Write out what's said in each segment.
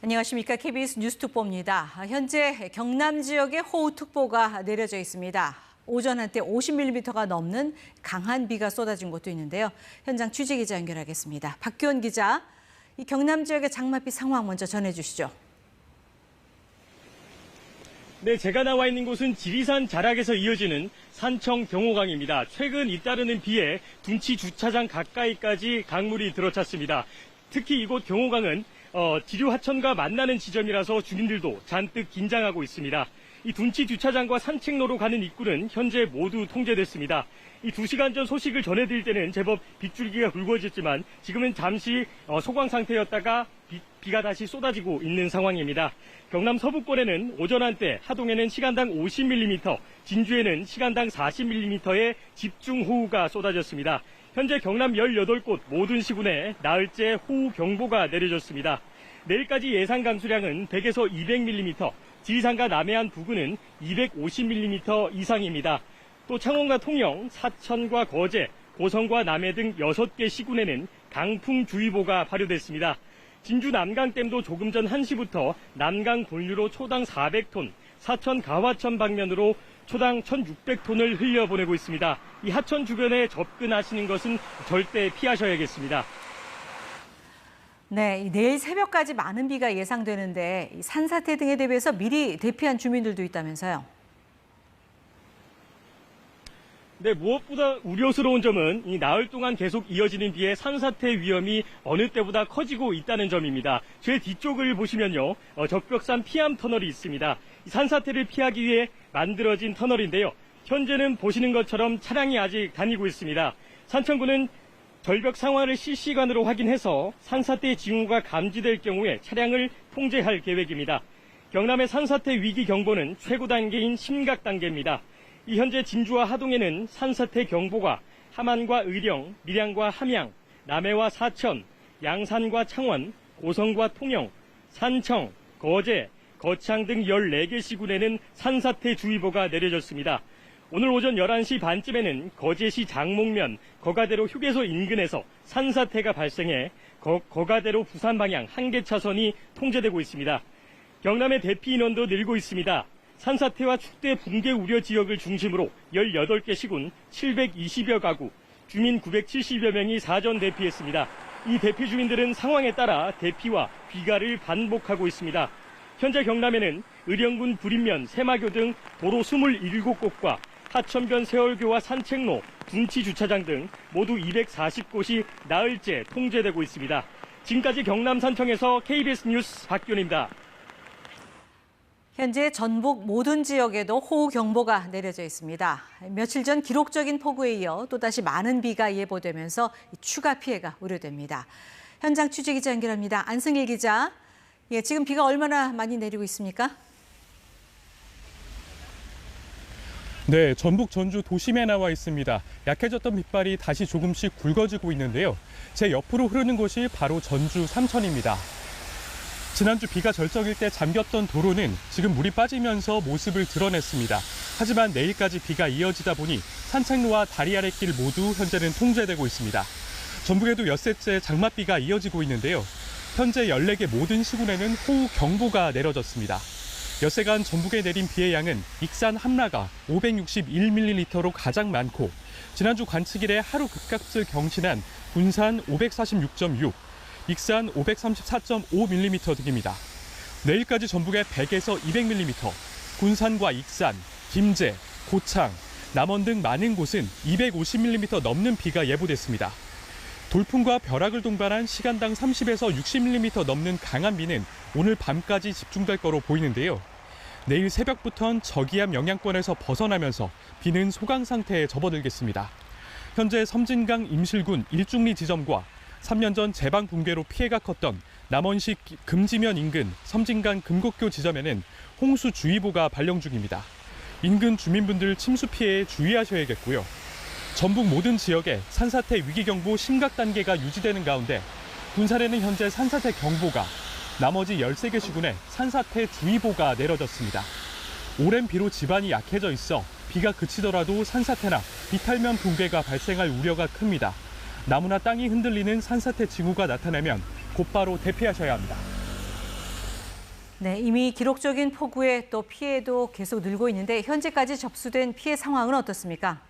안녕하십니까. KBS 뉴스특보입니다. 현재 경남 지역에 호우특보가 내려져 있습니다. 오전 한때 50mm가 넘는 강한 비가 쏟아진 곳도 있는데요. 현장 취재기자 연결하겠습니다. 박규원 기자, 이 경남 지역의 장맛비 상황 먼저 전해주시죠. 네, 제가 나와 있는 곳은 지리산 자락에서 이어지는 산청 경호강입니다. 최근 잇따르는 비에 둔치 주차장 가까이까지 강물이 들어찼습니다. 특히 이곳 경호강은 지류 하천과 만나는 지점이라서 주민들도 잔뜩 긴장하고 있습니다. 이 둔치 주차장과 산책로로 가는 입구는 현재 모두 통제됐습니다. 이 2시간 전 소식을 전해드릴 때는 제법 빗줄기가 굵어졌지만 지금은 잠시 소강 상태였다가 비가 다시 쏟아지고 있는 상황입니다. 경남 서부권에는 오전 한때 하동에는 시간당 50mm, 진주에는 시간당 40mm의 집중호우가 쏟아졌습니다. 현재 경남 18곳 모든 시군에 나흘째 호우경보가 내려졌습니다. 내일까지 예상 강수량은 100에서 200mm, 지리산과 남해안 부근은 250mm 이상입니다. 또 창원과 통영, 사천과 거제, 고성과 남해 등 6개 시군에는 강풍주의보가 발효됐습니다. 진주 남강댐도 조금 전 1시부터 남강 본류로 초당 400톤, 사천 가화천 방면으로 초당 1,600톤을 흘려보내고 있습니다. 이 하천 주변에 접근하시는 것은 절대 피하셔야겠습니다. 네, 내일 새벽까지 많은 비가 예상되는데 산사태 등에 대비해서 미리 대피한 주민들도 있다면서요. 네, 무엇보다 우려스러운 점은 이 나흘 동안 계속 이어지는 비에 산사태 위험이 어느 때보다 커지고 있다는 점입니다. 제 뒤쪽을 보시면요, 적벽산 피암 터널이 있습니다. 이 산사태를 피하기 위해 만들어진 터널인데요. 현재는 보시는 것처럼 차량이 아직 다니고 있습니다. 산청구는 절벽 상황을 실시간으로 확인해서 산사태 징후가 감지될 경우에 차량을 통제할 계획입니다. 경남의 산사태 위기 경보는 최고 단계인 심각 단계입니다. 이 현재 진주와 하동에는 산사태 경보가 함안과 의령, 밀양과 함양, 남해와 사천, 양산과 창원, 고성과 통영, 산청, 거제, 거창 등 14개 시군에는 산사태 주의보가 내려졌습니다. 오늘 오전 11시 반쯤에는 거제시 장목면 거가대로 휴게소 인근에서 산사태가 발생해 거가대로 부산 방향 한 개 차선이 통제되고 있습니다. 경남의 대피 인원도 늘고 있습니다. 산사태와 축대 붕괴 우려 지역을 중심으로 18개 시군 720여 가구, 주민 970여 명이 사전 대피했습니다. 이 대피 주민들은 상황에 따라 대피와 귀가를 반복하고 있습니다. 현재 경남에는 의령군 구림면, 새마교 등 도로 27곳과 하천변 세월교와 산책로, 둔치 주차장 등 모두 240곳이 나흘째 통제되고 있습니다. 지금까지 경남 산청에서 KBS 뉴스 박규원입니다. 현재 전북 모든 지역에도 호우경보가 내려져 있습니다. 며칠 전 기록적인 폭우에 이어 또다시 많은 비가 예보되면서 추가 피해가 우려됩니다. 현장 취재기자 연결합니다. 안승일 기자. 예, 지금 비가 얼마나 많이 내리고 있습니까? 네, 전북 전주 도심에 나와 있습니다. 약해졌던 빗발이 다시 조금씩 굵어지고 있는데요. 제 옆으로 흐르는 곳이 바로 전주 삼천입니다. 지난주 비가 절정일 때 잠겼던 도로는 지금 물이 빠지면서 모습을 드러냈습니다. 하지만 내일까지 비가 이어지다 보니 산책로와 다리 아래 길 모두 현재는 통제되고 있습니다. 전북에도 엿새째 장맛비가 이어지고 있는데요. 현재 14개 모든 시군에는 호우 경보가 내려졌습니다. 엿새간 전북에 내린 비의 양은 익산 함라가 561ml로 가장 많고 지난주 관측일에 하루 급격을 경신한 군산 546.6, 익산 534.5mm 등입니다. 내일까지 전북에 100에서 200mm, 군산과 익산, 김제, 고창, 남원 등 많은 곳은 250mm 넘는 비가 예보됐습니다. 돌풍과 벼락을 동반한 시간당 30에서 60mm 넘는 강한 비는 오늘 밤까지 집중될 거로 보이는데요. 내일 새벽부터는 저기압 영향권에서 벗어나면서 비는 소강 상태에 접어들겠습니다. 현재 섬진강 임실군 일중리 지점과 3년 전 제방 붕괴로 피해가 컸던 남원시 금지면 인근 섬진강 금곡교 지점에는 홍수주의보가 발령 중입니다. 인근 주민분들 침수 피해에 주의하셔야겠고요. 전북 모든 지역에 산사태 위기경보 심각 단계가 유지되는 가운데 군산에는 현재 산사태 경보가, 나머지 13개 시군에 산사태 주의보가 내려졌습니다. 오랜 비로 지반이 약해져 있어 비가 그치더라도 산사태나 비탈면 붕괴가 발생할 우려가 큽니다. 나무나 땅이 흔들리는 산사태 징후가 나타나면 곧바로 대피하셔야 합니다. 네, 이미 기록적인 폭우에 또 피해도 계속 늘고 있는데 현재까지 접수된 피해 상황은 어떻습니까?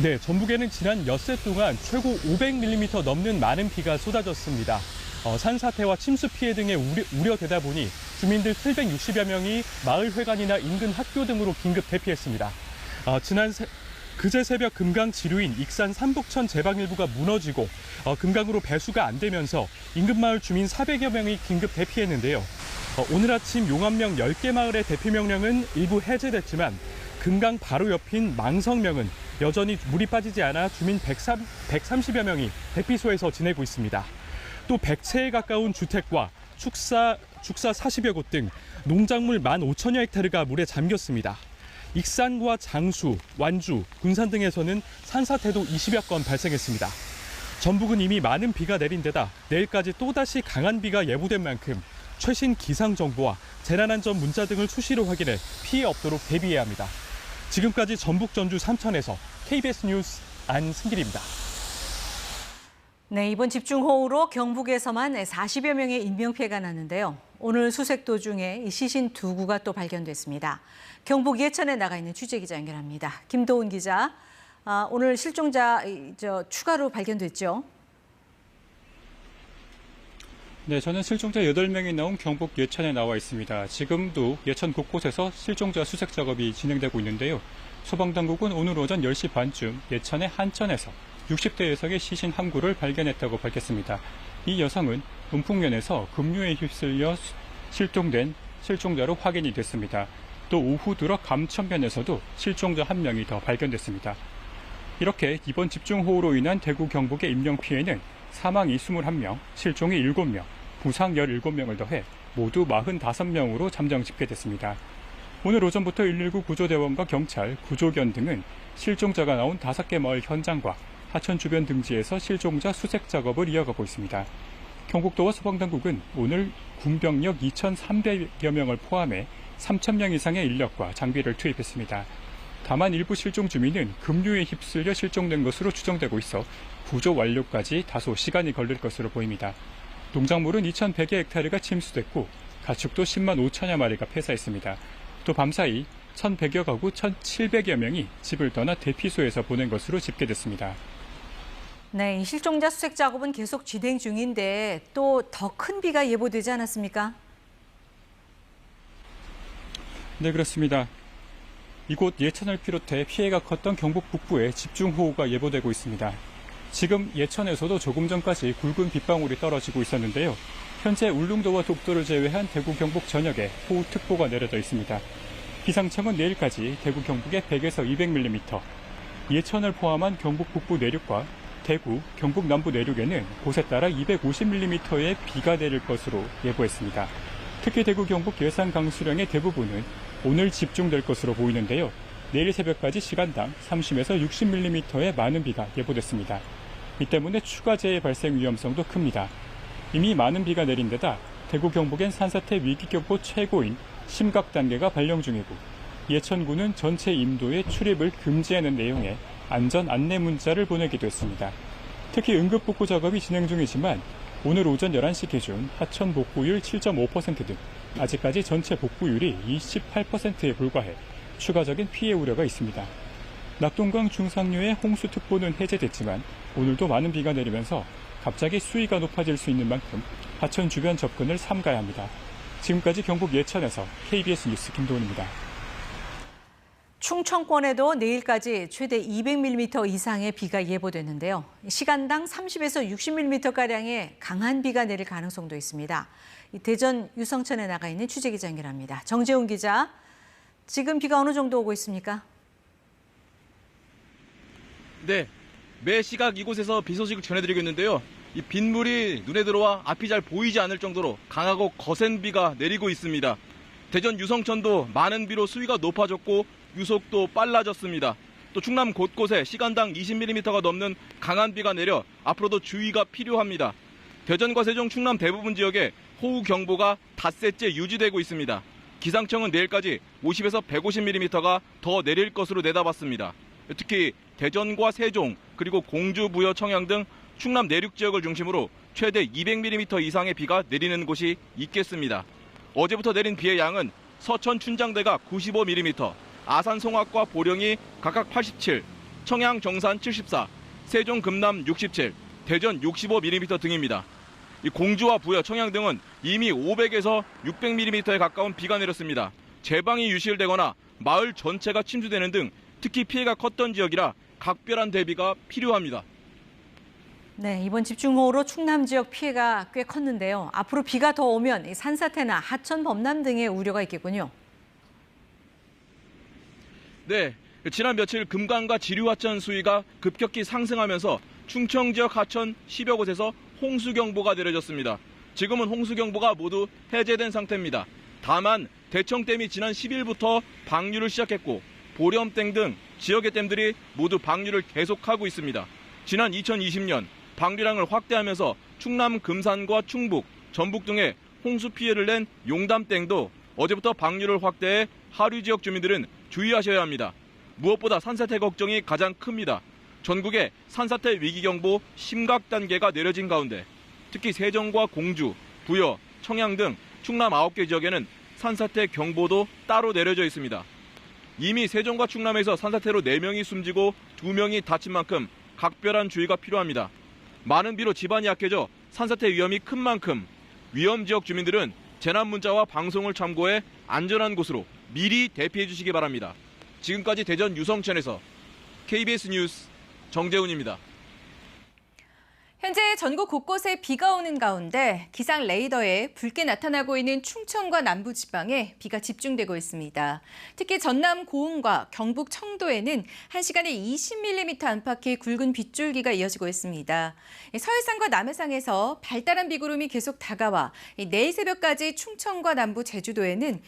네, 전북에는 지난 엿새 동안 최고 500mm 넘는 많은 비가 쏟아졌습니다. 산사태와 침수 피해 등에 우려되다 보니 주민들 760여 명이 마을회관이나 인근 학교 등으로 긴급 대피했습니다. 그제 새벽 금강 지류인 익산 삼북천 제방 일부가 무너지고 금강으로 배수가 안 되면서 인근 마을 주민 400여 명이 긴급 대피했는데요. 오늘 아침 용암명 10개 마을의 대피 명령은 일부 해제됐지만 금강 바로 옆인 망성명은 여전히 물이 빠지지 않아 주민 130여 명이 대피소에서 지내고 있습니다. 또 100채에 가까운 주택과 축사 40여 곳 등 농작물 15,000여 헥타르가 물에 잠겼습니다. 익산과 장수, 완주, 군산 등에서는 산사태도 20여 건 발생했습니다. 전북은 이미 많은 비가 내린 데다 내일까지 또다시 강한 비가 예보된 만큼 최신 기상 정보와 재난안전 문자 등을 수시로 확인해 피해 없도록 대비해야 합니다. 지금까지 전북 전주 삼천에서 KBS 뉴스 안승길입니다. 네, 이번 집중호우로 경북에서만 40여 명의 인명피해가 났는데요. 오늘 수색 도중에 시신 2구가 또 발견됐습니다. 경북 예천에 나가 있는 취재기자 연결합니다. 김도훈 기자, 오늘 실종자 추가로 발견됐죠? 네, 저는 실종자 8명이 나온 경북 예천에 나와 있습니다. 지금도 예천 곳곳에서 실종자 수색 작업이 진행되고 있는데요. 소방당국은 오늘 오전 10시 반쯤 예천의 한천에서 60대 여성의 시신 한 구를 발견했다고 밝혔습니다. 이 여성은 운풍면에서 급류에 휩쓸려 실종된 실종자로 확인이 됐습니다. 또 오후 들어 감천면에서도 실종자 1명이 더 발견됐습니다. 이렇게 이번 집중호우로 인한 대구 경북의 인명피해는 사망이 21명, 실종이 7명, 부상 17명을 더해 모두 45명으로 잠정 집계됐습니다. 오늘 오전부터 119 구조대원과 경찰, 구조견 등은 실종자가 나온 5개 마을 현장과 하천 주변 등지에서 실종자 수색 작업을 이어가고 있습니다. 경북도와 소방당국은 오늘 군병력 2,300여 명을 포함해 3,000명 이상의 인력과 장비를 투입했습니다. 다만 일부 실종 주민은 급류에 휩쓸려 실종된 것으로 추정되고 있어 구조 완료까지 다소 시간이 걸릴 것으로 보입니다. 농작물은 2,100여 헥타르가 침수됐고 가축도 10만 5천여 마리가 폐사했습니다. 또 밤사이 1,100여 가구 1,700여 명이 집을 떠나 대피소에서 보낸 것으로 집계됐습니다. 네, 이 실종자 수색 작업은 계속 진행 중인데 또 더 큰 비가 예보되지 않았습니까? 네, 그렇습니다. 이곳 예천을 비롯해 피해가 컸던 경북 북부에 집중호우가 예보되고 있습니다. 지금 예천에서도 조금 전까지 굵은 빗방울이 떨어지고 있었는데요. 현재 울릉도와 독도를 제외한 대구 경북 전역에 호우특보가 내려져 있습니다. 기상청은 내일까지 대구 경북에 100에서 200mm, 예천을 포함한 경북 북부 내륙과 대구, 경북 남부 내륙에는 곳에 따라 250mm의 비가 내릴 것으로 예보했습니다. 특히 대구 경북 예산 강수량의 대부분은 오늘 집중될 것으로 보이는데요. 내일 새벽까지 시간당 30에서 60mm의 많은 비가 예보됐습니다. 이 때문에 추가 재해 발생 위험성도 큽니다. 이미 많은 비가 내린 데다 대구 경북엔 산사태 위기경보 최고인 심각 단계가 발령 중이고 예천군은 전체 임도의 출입을 금지하는 내용의 안전 안내 문자를 보내기도 했습니다. 특히 응급복구 작업이 진행 중이지만 오늘 오전 11시 기준 하천 복구율 7.5% 등 아직까지 전체 복구율이 28%에 불과해 추가적인 피해 우려가 있습니다. 낙동강 중상류의 홍수특보는 해제됐지만 오늘도 많은 비가 내리면서 갑자기 수위가 높아질 수 있는 만큼 하천 주변 접근을 삼가야 합니다. 지금까지 경북 예천에서 KBS 뉴스 김도훈입니다. 충청권에도 내일까지 최대 200mm 이상의 비가 예보됐는데요. 시간당 30에서 60mm가량의 강한 비가 내릴 가능성도 있습니다. 대전 유성천에 나가 있는 취재기자 연결합니다. 정재훈 기자, 지금 비가 어느 정도 오고 있습니까? 네, 매 시각 이곳에서 비 소식을 전해드리고 있는데요. 이 빗물이 눈에 들어와 앞이 잘 보이지 않을 정도로 강하고 거센 비가 내리고 있습니다. 대전 유성천도 많은 비로 수위가 높아졌고 유속도 빨라졌습니다. 또 충남 곳곳에 시간당 20mm가 넘는 강한 비가 내려 앞으로도 주의가 필요합니다. 대전과 세종, 충남 대부분 지역에 호우 경보가 닷새째 유지되고 있습니다. 기상청은 내일까지 50에서 150mm가 더 내릴 것으로 내다봤습니다. 특히 대전과 세종, 그리고 공주, 부여, 청양 등 충남 내륙 지역을 중심으로 최대 200mm 이상의 비가 내리는 곳이 있겠습니다. 어제부터 내린 비의 양은 서천 춘장대가 95mm, 아산 송악과 보령이 각각 87, 청양 정산 74, 세종 금남 67, 대전 65mm 등입니다. 공주와 부여, 청양 등은 이미 500에서 600mm에 가까운 비가 내렸습니다. 제방이 유실되거나 마을 전체가 침수되는 등 특히 피해가 컸던 지역이라 각별한 대비가 필요합니다. 네, 이번 집중호우로 충남 지역 피해가 꽤 컸는데요. 앞으로 비가 더 오면 이 산사태나 하천 범람 등의 우려가 있겠군요. 네, 지난 며칠 금강과 지류하천 수위가 급격히 상승하면서 충청 지역 하천 10여 곳에서 홍수경보가 내려졌습니다. 지금은 홍수경보가 모두 해제된 상태입니다. 다만 대청댐이 지난 10일부터 방류를 시작했고 보렴댐 등 지역의 댐들이 모두 방류를 계속하고 있습니다. 지난 2020년 방류량을 확대하면서 충남 금산과 충북, 전북 등에 홍수 피해를 낸 용담댐도 어제부터 방류를 확대해 하류 지역 주민들은 주의하셔야 합니다. 무엇보다 산사태 걱정이 가장 큽니다. 전국에 산사태 위기경보 심각 단계가 내려진 가운데 특히 세종과 공주, 부여, 청양 등 충남 9개 지역에는 산사태 경보도 따로 내려져 있습니다. 이미 세종과 충남에서 산사태로 4명이 숨지고 2명이 다친 만큼 각별한 주의가 필요합니다. 많은 비로 집안이 약해져 산사태 위험이 큰 만큼 위험 지역 주민들은 재난 문자와 방송을 참고해 안전한 곳으로 미리 대피해 주시기 바랍니다. 지금까지 대전 유성천에서 KBS 뉴스 정재훈입니다. 현재 전국 곳곳에 비가 오는 가운데 기상 레이더에 붉게 나타나고 있는 충청과 남부지방에 비가 집중되고 있습니다. 특히 전남 고흥과 경북 청도에는 1시간에 20mm 안팎의 굵은 빗줄기가 이어지고 있습니다. 서해상과 남해상에서 발달한 비구름이 계속 다가와 내일 새벽까지 충청과 남부 제주도에는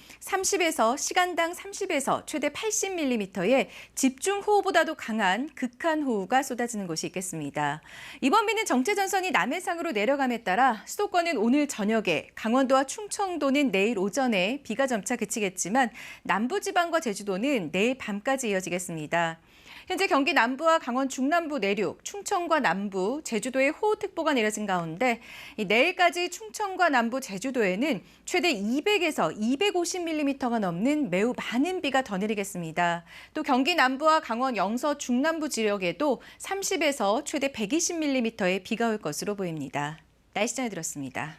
시간당 30에서 최대 80mm의 집중호우보다도 강한 극한호우가 쏟아지는 곳이 있겠습니다. 이번 비는 정체전선이 남해상으로 내려감에 따라 수도권은 오늘 저녁에, 강원도와 충청도는 내일 오전에 비가 점차 그치겠지만 남부지방과 제주도는 내일 밤까지 이어지겠습니다. 현재 경기 남부와 강원 중남부 내륙, 충청과 남부, 제주도에 호우특보가 내려진 가운데 내일까지 충청과 남부, 제주도에는 최대 200에서 250mm가 넘는 매우 많은 비가 더 내리겠습니다. 또 경기 남부와 강원 영서 중남부 지역에도 30에서 최대 120mm의 비가 올 것으로 보입니다. 날씨 전해드렸습니다.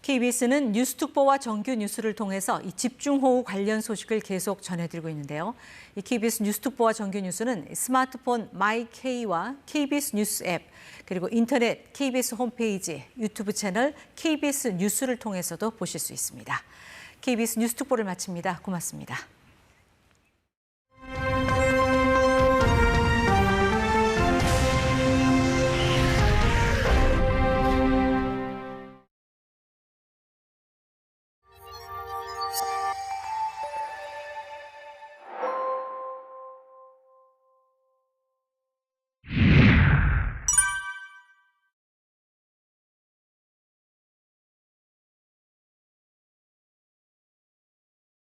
KBS는 뉴스특보와 정규 뉴스를 통해서 이 집중호우 관련 소식을 계속 전해드리고 있는데요. 이 KBS 뉴스특보와 정규 뉴스는 스마트폰 마이K와 KBS 뉴스 앱, 그리고 인터넷 KBS 홈페이지, 유튜브 채널 KBS 뉴스를 통해서도 보실 수 있습니다. KBS 뉴스특보를 마칩니다. 고맙습니다.